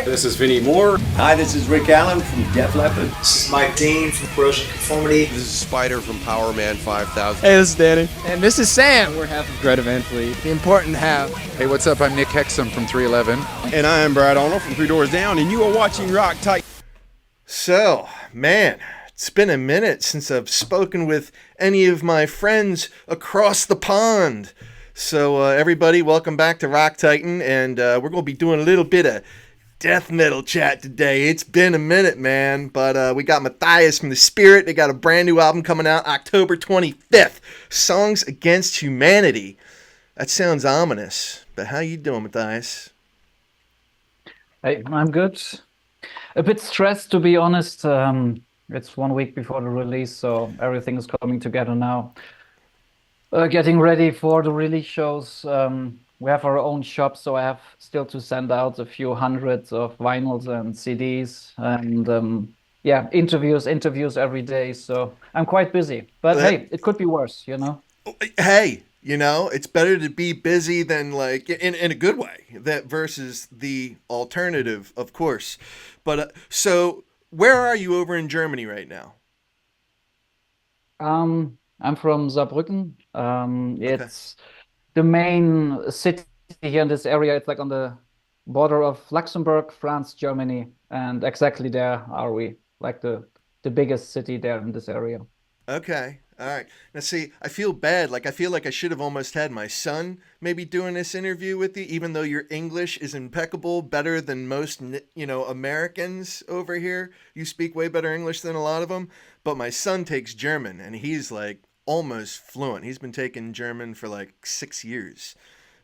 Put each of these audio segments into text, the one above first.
This is Vinnie Moore. Hi, this is Rick Allen from Def Leppard. This is Mike Dean from Corrosion Conformity. This is Spider from Power Man 5000. Hey, this is Danny. And this is Sam. We're half of Greta Van Fleet. The important half. Hey, what's up? I'm Nick Hexum from 311. And I am Brad Arnold from Three Doors Down, and you are watching Rock Tight. So, man, it's been a minute since I've spoken with any of my friends across the pond. So, everybody, welcome back to Rock Titan, and we're going to be doing a little bit of death metal chat today. It's been a minute, man, but we got Matthias from The Spirit. They got a brand new album coming out October 25th, Songs Against Humanity. That sounds ominous, but how you doing, Matthias? Hey, I'm good. A bit stressed, to be honest. It's 1 week before the release, so everything is coming together now. Getting ready for the release shows. We have our own shop, so I have still to send out a few hundreds of vinyls and CDs, and yeah, interviews every day. So I'm quite busy, but hey, it could be worse, you know. Hey, you know, it's better to be busy than like in a good way that versus the alternative, of course. But so where are you over in Germany right now? I'm from Saarbrücken. It's the main city here in this area. It's like on the border of Luxembourg, France, Germany, and exactly there are we, like the biggest city there in this area. Okay. All right. Now, see, I feel bad. Like, I feel like I should have almost had my son maybe doing this interview with you, even though your English is impeccable, better than most, you know, Americans over here. You speak way better English than a lot of them. But my son takes German, and he's like almost fluent. He's been taking German for like 6 years.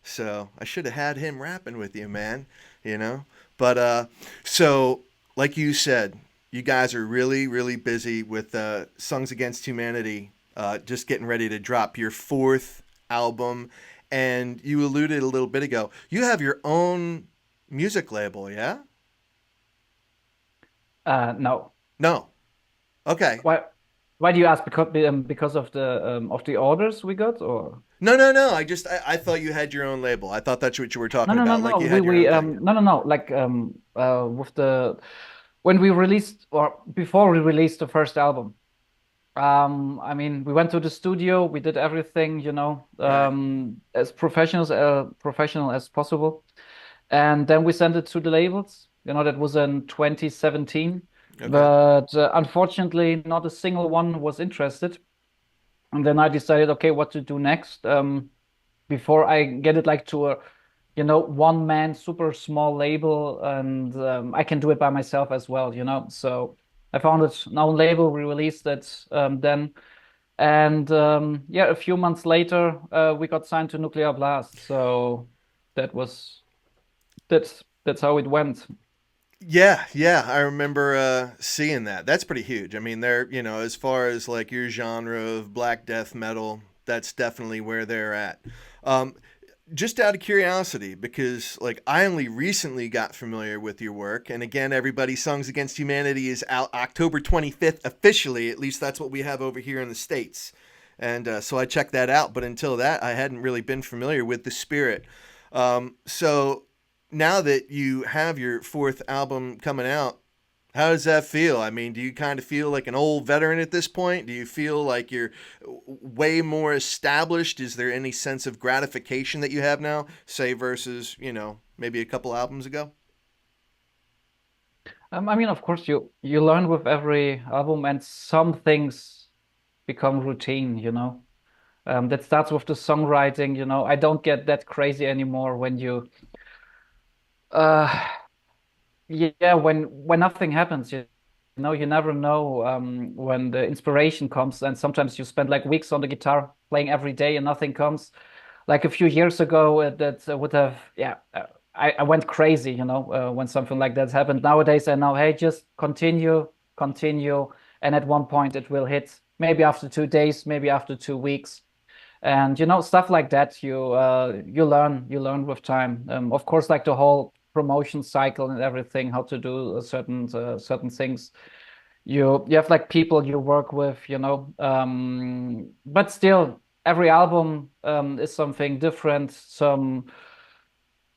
So I should have had him rapping with you, man, you know. But so like you said, you guys are really, really busy with Songs Against Humanity, just getting ready to drop your fourth album. And you alluded a little bit ago, you have your own music label, yeah? No. No. Okay. Why do you ask? Because of the orders we got, or? No. I thought you had your own label. I thought that's what you were talking about. No. Like you had your own thing. No. Like with the when we released or before we released the first album. I mean, we went to the studio. We did everything, you know, as professional as possible, and then we sent it to the labels. You know, that was in 2017. Okay. But unfortunately, not a single one was interested. And then I decided, okay, what to do next before I get it like to a, you know, one-man super small label, and I can do it by myself as well, you know. So I found it an own label. We released it then, and yeah, a few months later, we got signed to Nuclear Blast. So that's how it went. Yeah, I remember seeing that. That's pretty huge. I mean, they're, you know, as far as like your genre of black death metal, that's definitely where they're at. Just out of curiosity, because like I only recently got familiar with your work, and again, everybody, Songs Against Humanity is out October 25th officially. At least that's what we have over here in the States, and so I checked that out. But until that, I hadn't really been familiar with The Spirit. So now that you have your fourth album coming out, how does that feel? I mean, do you kind of feel like an old veteran at this point? Do you feel like you're way more established? Is there any sense of gratification that you have now, say, versus, you know, maybe a couple albums ago? I mean, of course, you learn with every album, and some things become routine, you know. That starts with the songwriting, you know. I don't get that crazy anymore when you... yeah, when nothing happens, you know, you never know when the inspiration comes, and sometimes you spend like weeks on the guitar playing every day and nothing comes. Like a few years ago, that would have, yeah, I went crazy, you know, when something like that happened. Nowadays, I know, hey, just continue, and at one point it will hit. Maybe after 2 days, maybe after 2 weeks. And you know, stuff like that, you learn with time. Of course, like the whole promotion cycle and everything, how to do certain things. You have like people you work with, you know. But still, every album is something different. Some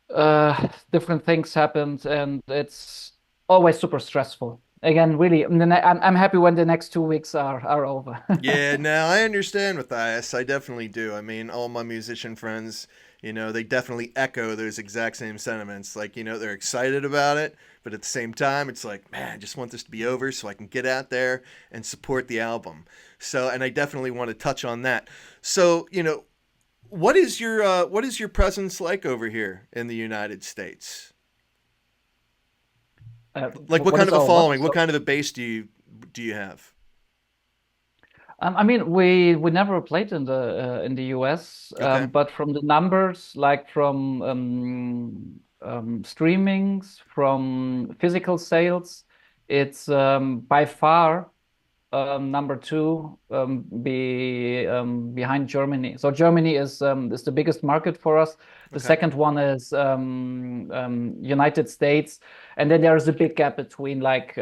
different things happened, and it's always super stressful. Again, really, I'm happy when the next 2 weeks are over. Yeah, no, I understand, Matthias. I definitely do. I mean, all my musician friends, they definitely echo those exact same sentiments. Like, they're excited about it, but at the same time, it's like, man, I just want this to be over so I can get out there and support the album. So, and I definitely want to touch on that. So, what is your presence like over here in the United States? Like, what What kind is of a our what? following? What kind of a base do you have? I mean, we never played in the US, Okay. but from the numbers, like from streamings, from physical sales, it's by far number two behind Germany. So Germany is the biggest market for us. The Okay. second one is United States, and then there is a big gap between like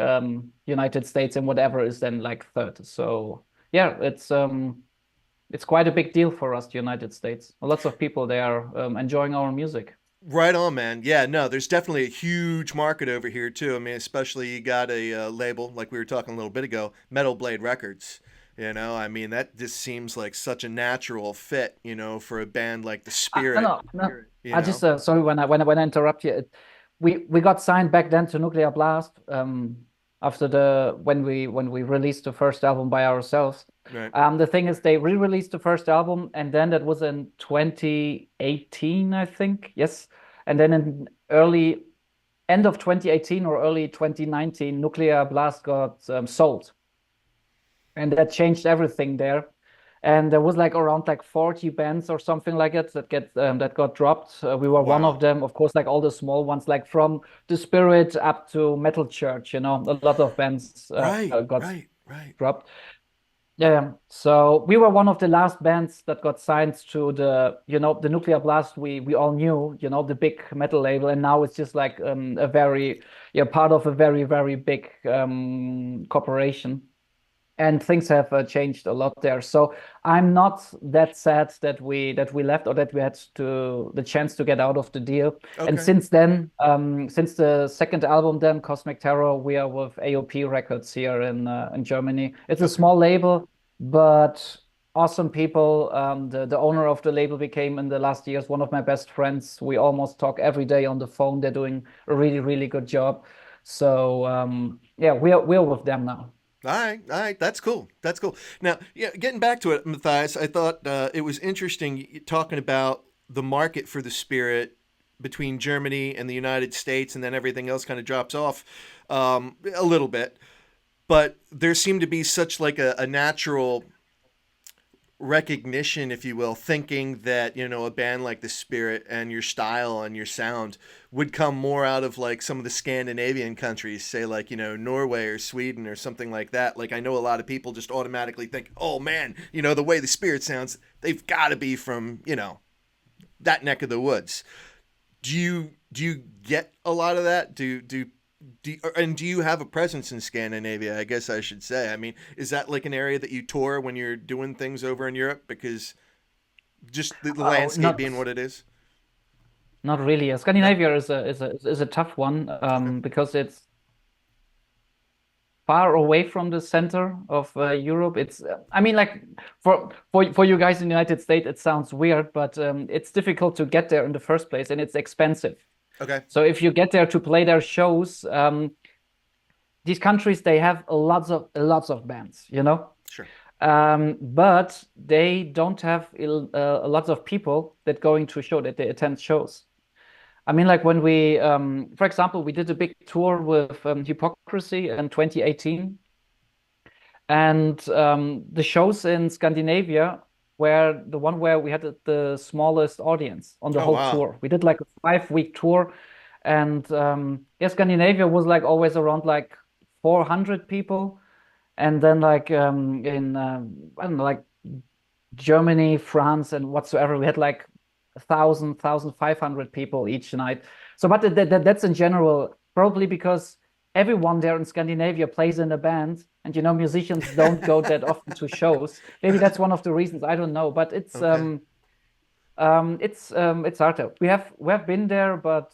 United States and whatever is then like third. So yeah, it's quite a big deal for us, the United States. Lots of people they are enjoying our music. Right on, man. Yeah, no, there's definitely a huge market over here too. I mean, especially you got a label like we were talking a little bit ago, Metal Blade Records. I mean, that just seems like such a natural fit, for a band like The Spirit. No, no. You I just know. sorry when I interrupt you. We got signed back then to Nuclear Blast after the when we released the first album by ourselves. Right. The thing is, they re-released the first album, and then that was in 2018, I think. Yes, and then in early end of 2018 or early 2019, Nuclear Blast got sold, and that changed everything there. And there was like around like 40 bands or something like it that got dropped. We were one of Wow. them, of course, like all the small ones, like from The Spirit up to Metal Church. A lot of bands Right. got Right. Right. dropped. Yeah, so we were one of the last bands that got signed to the Nuclear Blast we all knew, the big metal label, and now it's just like a very, yeah, part of a very, very big corporation. And things have changed a lot there. So I'm not that sad that we left or that we had the chance to get out of the deal. And Okay. since then, since the second album, then Cosmic Terror, we are with AOP Records here in Germany. It's a Okay. small label, but awesome people. The owner of the label became in the last years one of my best friends. We almost talk every day on the phone. They're doing a really, really good job. So yeah, we're with them now. All right, that's cool. That's cool. Now, yeah, getting back to it, Matthias, I thought it was interesting talking about the market for The Spirit between Germany and the United States, and then everything else kind of drops off a little bit. But there seemed to be such like a natural recognition, if you will, thinking that, a band like The Spirit and your style and your sound would come more out of like some of the Scandinavian countries, say like, Norway or Sweden or something like that. Like I know a lot of people just automatically think, oh man, the way The Spirit sounds, they've got to be from, that neck of the woods. Do you get a lot of that? Do you have a presence in Scandinavia? I guess I should say. I mean, is that like an area that you tour when you're doing things over in Europe? Because just the Oh, landscape not being what it is. not really. No. Scandinavia is a tough one Okay. because it's far away from the center of Europe. It's I mean, like for you guys in the United States, it sounds weird, but it's difficult to get there in the first place, and it's expensive. Okay. So if you get there to play their shows, these countries they have lots of bands, Sure. but they don't have a lot of people that going to show that they attend shows. I mean, like when we, for example, we did a big tour with Hypocrisy in 2018, and the shows in Scandinavia were the one where we had the smallest audience on the Oh whole wow. tour. We did like a 5 week tour, and yeah, Scandinavia was like always around like 400 people, and then like in I don't know, like Germany, France, and whatsoever, we had like 1,500 people each night. So, but that's in general, probably because everyone there in Scandinavia plays in a band, and musicians don't go that often to shows. Maybe that's one of the reasons. I don't know, but it's Okay. It's harder. We have been there, but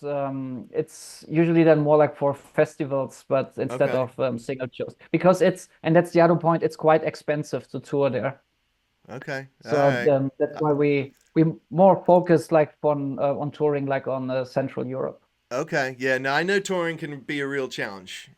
it's usually then more like for festivals, but instead Okay. of single shows, because and that's the other point. It's quite expensive to tour there, Okay. All so right. that's why we more focus like on touring like on Central Europe. Okay. Yeah. Now I know touring can be a real challenge,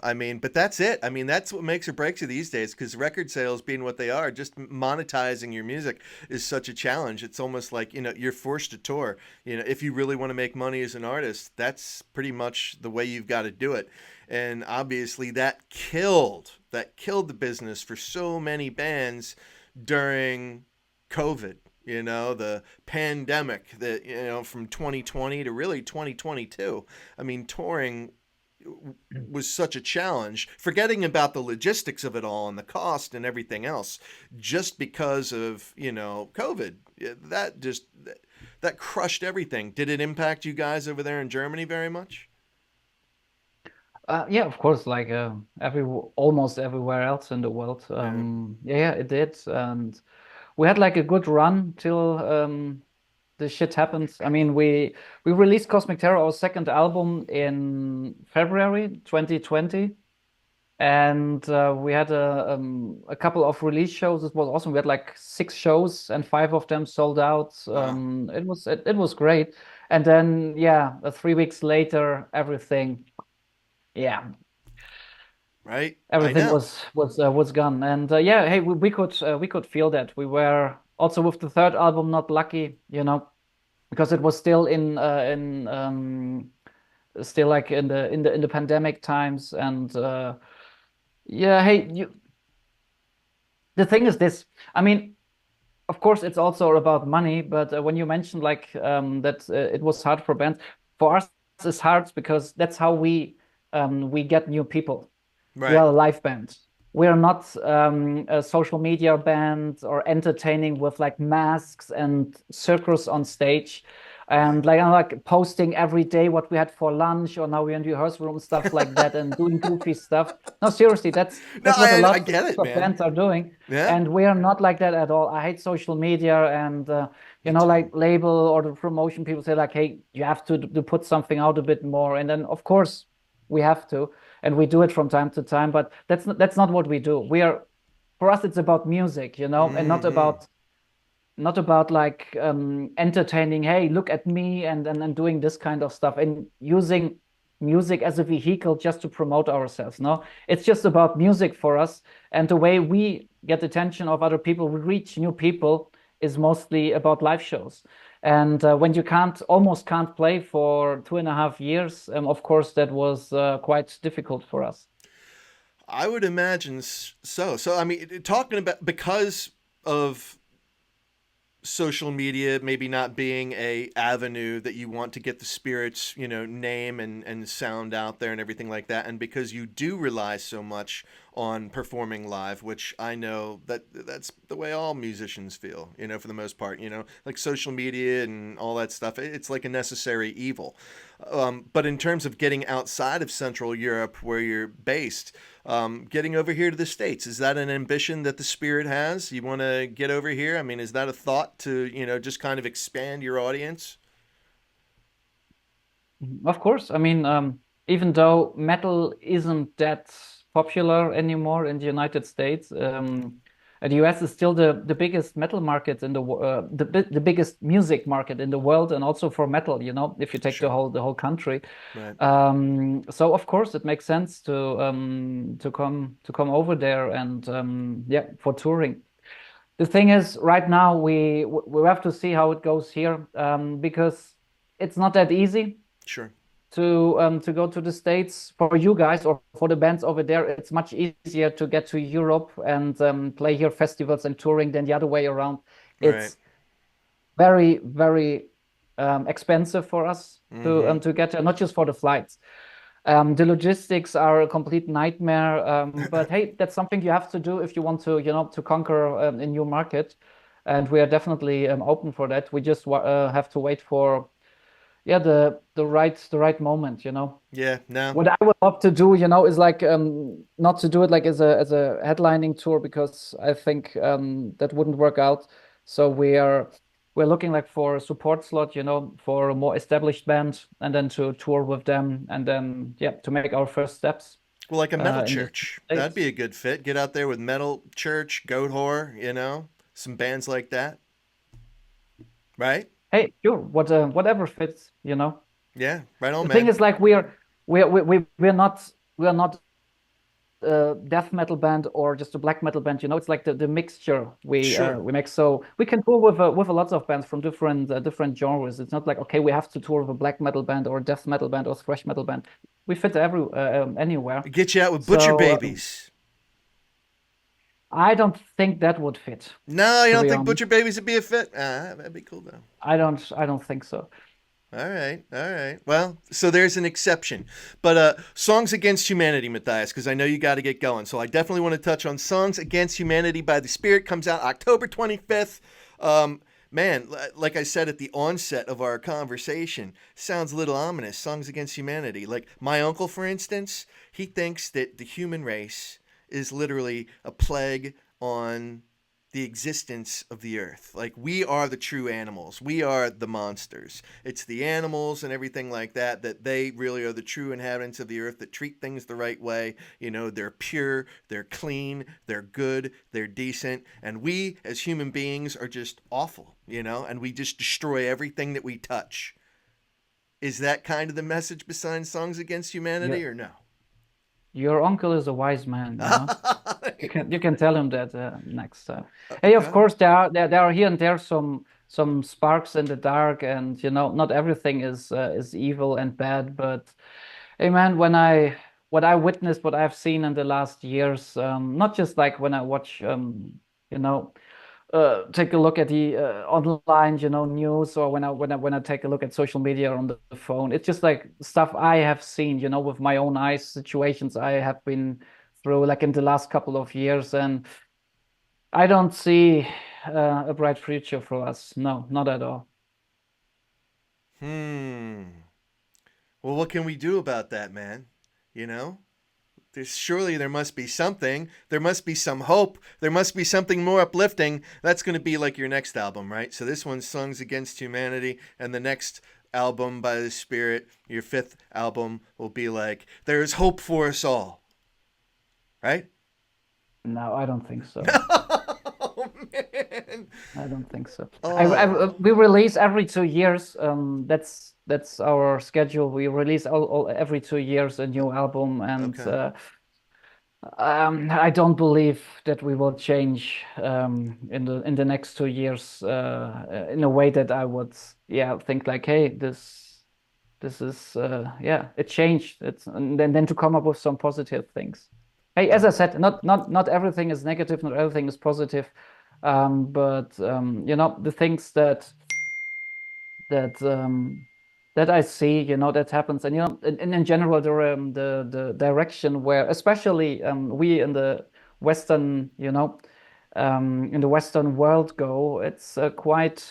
I mean, but that's it. I mean, that's what makes or breaks you these days because record sales being what they are, just monetizing your music is such a challenge. It's almost like, you're forced to tour. If you really want to make money as an artist, that's pretty much the way you've got to do it. And obviously that killed the business for so many bands during COVID, the pandemic that, from 2020 to really 2022. I mean, touring was such a challenge, forgetting about the logistics of it all and the cost and everything else, just because of, COVID. That just that crushed everything. Did it impact you guys over there in Germany very much? Yeah, of course, like almost everywhere else in the world. Yeah. Yeah, it did, and we had like a good run till the shit happened. I mean, we released Cosmic Terror, our second album, in February 2020, and we had a couple of release shows. It was awesome. We had like 6 shows, and 5 of them sold out. Wow. It was great. And then yeah, 3 weeks later, yeah, Right. I everything know. was gone. And yeah, hey, we could feel that. We were also with the third album not lucky, because it was still in still like in the pandemic times. And yeah, hey, the thing is this. I mean, of course, it's also about money. But when you mentioned like that it was hard for bands, for us it's hard because that's how we get new people. We Right. are a live band. We are not a social media band or entertaining with like masks and circus on stage, Right. and like I'm like posting every day what we had for lunch, or now we're in the rehearsal room, stuff like that, and doing goofy stuff. No, seriously, that's No, that's what a I lot get it, of man. bands are doing, Yeah. and we are not like that at all. I hate social media, and Me too. like label or the promotion people say like, hey, you have to put something out a bit more, and then of course we have to, and we do it from time to time, but that's not what we do. For us it's about music, and not Hmm. about like entertaining, hey, look at me, and doing this kind of stuff, and using music as a vehicle just to promote ourselves. No, it's just about music for us, and the way we get attention of other people, we reach new people, is mostly about live shows. And when you almost can't play for 2.5 years, of course that was quite difficult for us. I would imagine so. So, I mean, talking about because of social media maybe not being a avenue that you want to get the spirit's name and sound out there and everything like that, and because you do rely so much on performing live, which I know that's the way all musicians feel, for the most part, like social media and all that stuff, it's like a necessary evil. But in terms of getting outside of Central Europe where you're based, getting over here to the States, is that an ambition that the spirit has? You want to get over here? I mean, is that a thought to, just kind of expand your audience? Of course. I mean, even though metal isn't that popular anymore in the United States, the US is still the biggest metal market in the biggest music market in the world, and also for metal, if you take the Sure. whole country. Right. So of course it makes sense to come over there, and yeah, for touring. The thing is, right now we have to see how it goes here, because it's not that easy Sure. to go to the States. For you guys or for the bands over there, it's much easier to get to Europe and play here festivals and touring than the other way around. Right. It's very, very expensive for us Mm-hmm. to get there, not just for the flights. The logistics are a complete nightmare. But hey, that's something you have to do if you want to conquer a new market. And we are definitely open for that. We just have to wait for, yeah, the right moment. Yeah. No. What I would love to do, is like not to do it like as a headlining tour, because I think that wouldn't work out. So we are we're looking like for a support slot, for a more established band, and then to tour with them, and then to make our first steps Well, like a metal in the church. That'd States. be a good fit. Get out there with metal church, goat whore, some bands like that, right? Hey, sure, whatever fits. Yeah, right on, The thing man. is like we're not death metal band or just a black metal band. It's like the mixture Sure. we make. So we can tour with a lots of bands from different genres. It's not like, okay, we have to tour with a black metal band or a death metal band or thrash metal band. We fit anywhere. Get you out with Butcher So Babies. I don't think that would fit, No, you to don't be think honest. Butcher Babies would be a fit? That'd be cool though. I don't think so. All right, all right. Well, so there's an exception. But Songs Against Humanity, Matthias, because I know you got to get going. So I definitely want to touch on Songs Against Humanity by the Spirit. Comes out October 25th. Man, like I said at the onset of our conversation, sounds a little ominous. Songs Against Humanity. Like my uncle, for instance, he thinks that the human race is literally a plague on the existence of the earth. Like we are the true animals. We are the monsters. It's the animals and everything like that they really are the true inhabitants of the earth that treat things the right way. They're pure, they're clean, they're good, they're decent. And we as human beings are just awful, and we just destroy everything that we touch. Is that kind of the message behind Songs Against Humanity or no? Your uncle is a wise man. You can tell him that next time. Hey, of Okay. course there are here and there some sparks in the dark, and not everything is evil and bad. But hey, man, what I witnessed, what I've seen in the last years, not just like when I watch, you know, take a look at the online, news, or when I take a look at social media on the phone. It's just like stuff I have seen, with my own eyes, situations I have been through, like in the last couple of years, and I don't see a bright future for us. No, not at all. Well, what can we do about that, man? You know? Surely there must be something. There must be some hope. There must be something more uplifting. That's going to be like your next album, right? So this one's Songs Against Humanity, and the next album by the Spirit, your fifth album, will be like, there is hope for us all. Right? No, I don't think so. Oh, man. I don't think so. Oh. We release every 2 years. That's our schedule. We release all every 2 years a new album, and Okay. I don't believe that we will change in the next 2 years in a way that I would think like, hey, this is it changed. And then to come up with some positive things. Hey, as I said, not everything is negative, not everything is positive, but the things that that I see, that happens, and in general, the direction where, especially we in the Western, in the Western world go, it's quite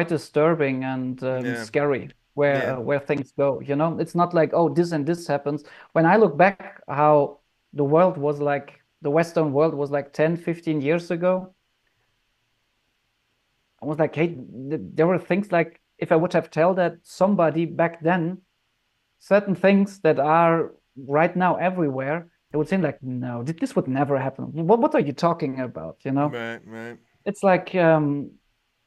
disturbing and Yeah. scary Yeah. where things go. It's not like, oh, this and this happens. When I look back how the Western world was like 10, 15 years ago, I was like, hey, there were things like, if I would have told that somebody back then certain things that are right now everywhere, it would seem like, no, this would never happen. What are you talking about? Right, right. It's like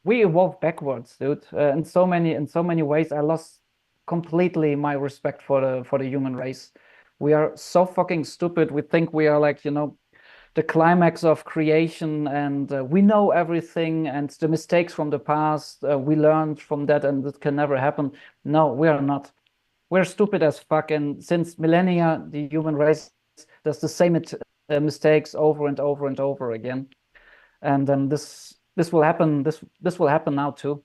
we evolved backwards, dude. In so many ways, I lost completely my respect for the human race. We are so fucking stupid. We think we are like, the climax of creation, and we know everything, and the mistakes from the past, we learned from that, and it can never happen. No, we are not. We're stupid as fuck, and since millennia, the human race does the same mistakes over and over and over again. And then this will happen. This will happen now too.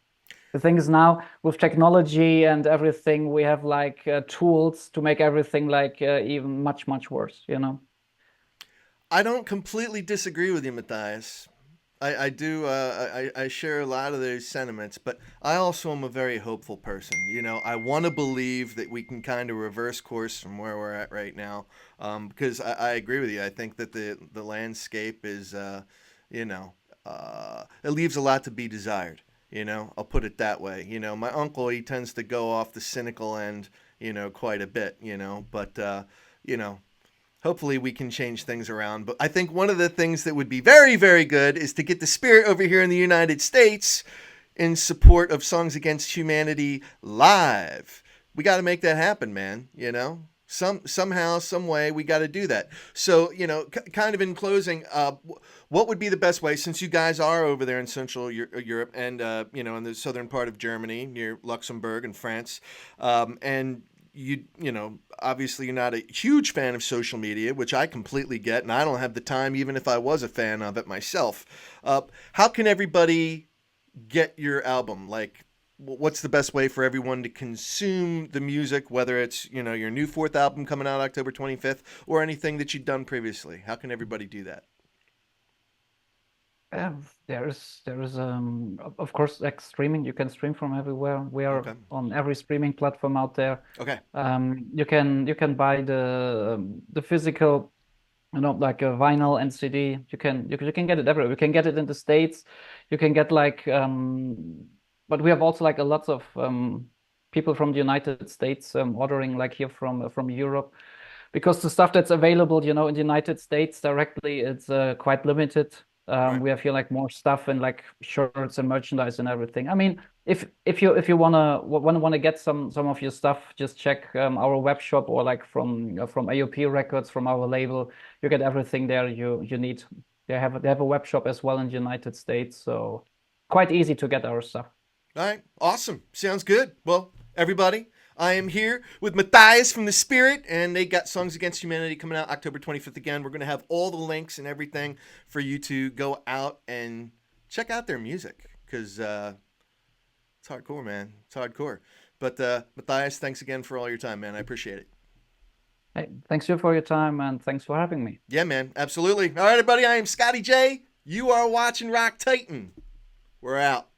The thing is, now with technology and everything, we have like tools to make everything like even much worse. I don't completely disagree with you, Matthias. I do. I share a lot of those sentiments, but I also am a very hopeful person. I want to believe that we can kind of reverse course from where we're at right now, because I agree with you. I think that the landscape is, it leaves a lot to be desired. I'll put it that way. My uncle, he tends to go off the cynical end, quite a bit, but, hopefully we can change things around. But I think one of the things that would be very, very good is to get the spirit over here in the United States in support of Songs Against Humanity live. We got to make that happen, man. Somehow, some way, we got to do that. So, kind of in closing, what would be the best way, since you guys are over there in Central Europe and, in the southern part of Germany near Luxembourg and France, and obviously you're not a huge fan of social media, which I completely get, and I don't have the time, even if I was a fan of it myself. How can everybody get your album? Like, what's the best way for everyone to consume the music, whether it's, your new 4th album coming out October 25th or anything that you've done previously? How can everybody do that? There is of course, like streaming. You can stream from everywhere. We are on every streaming platform out there. Okay. You can buy the physical, like a vinyl and CD. You can get it everywhere. You can get it in the States. You can get but we have also like a lot of people from the United States ordering like here from Europe, because the stuff that's available, in the United States directly, it's quite limited. Right. We have here like more stuff and like shirts and merchandise and everything. I mean, if you wanna get some of your stuff, just check our web shop, or like from AOP Records, from our label. You get everything there you need. They have a web shop as well in the United States, so quite easy to get our stuff. All right. Awesome. Sounds good. Well, everybody, I am here with Matthias from The Spirit, and they got Songs Against Humanity coming out October 25th again. We're going to have all the links and everything for you to go out and check out their music, because it's hardcore, man. It's hardcore. But Matthias, thanks again for all your time, man. I appreciate it. Hey, thanks you for your time, and thanks for having me. Yeah, man. Absolutely. All right, everybody. I am Scotty J. You are watching Rock Titan. We're out.